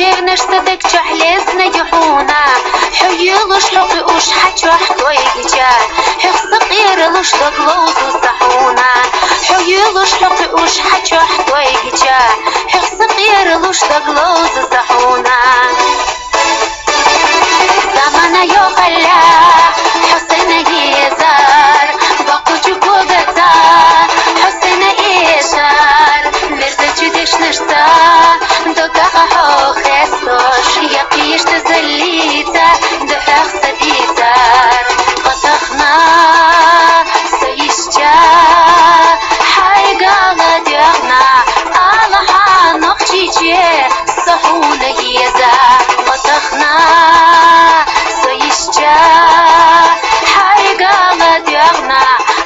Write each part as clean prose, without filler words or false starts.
نشتدك تحلز نجحونا حيلوش حقوش حتوح كويجا حق صغير لوش تقلوز الصحونا حيلوش حقوش حتوح كويجا حق صغير لوش تقلوز الصحونا زمانا يوخلا حسن يزار باقو جوجتا حسن إيشار مرزا جدش نشتا دقاقا خستوش يقيش تزليتا دحاق سديتار قطخنا سيشجا حيقا غديغنا آلحا نقشيجي صحونا يزا قطخنا سيشجا حيقا غديغنا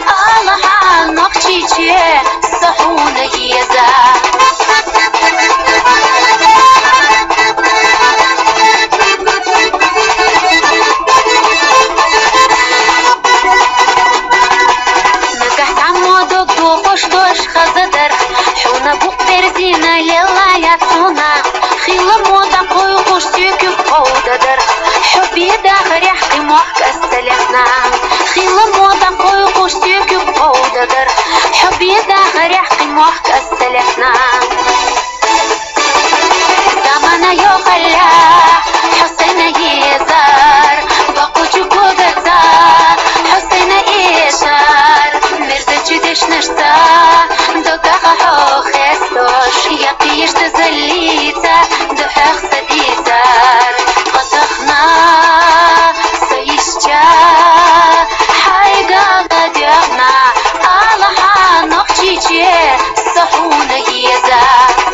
آلحا نقشيجي صحونا يزا دوش خزدر حونا بوق برزينا للا ياتونا خيلا مودا قوي قوش تيكو قوددر حبي داخل يحكي موحك استلحنا خيلا مودا قوي قوش تيكو قوددر حبي داخل يحكي موحك استلحنا زمانا يوخلا حسنا يزار باقو جوجوغتا حسنا إيشار مرزا جدش نشتا دقاقا خستوش يقيش تزليتا دحاق سديتار قطخنا سيشجا حيقا غديغنا آلحا نقشيجي صحونا يزا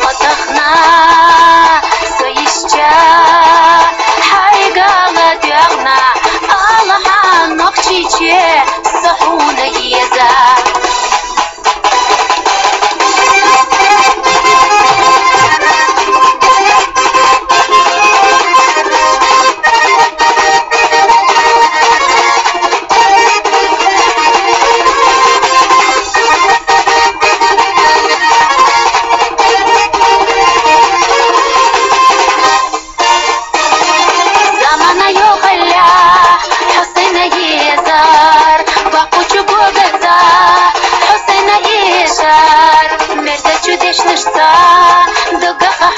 قطخنا سيشجا حيقا غديغنا آلحا نقشيجي صحونا يزا مرزا جدش نشتا دقاقا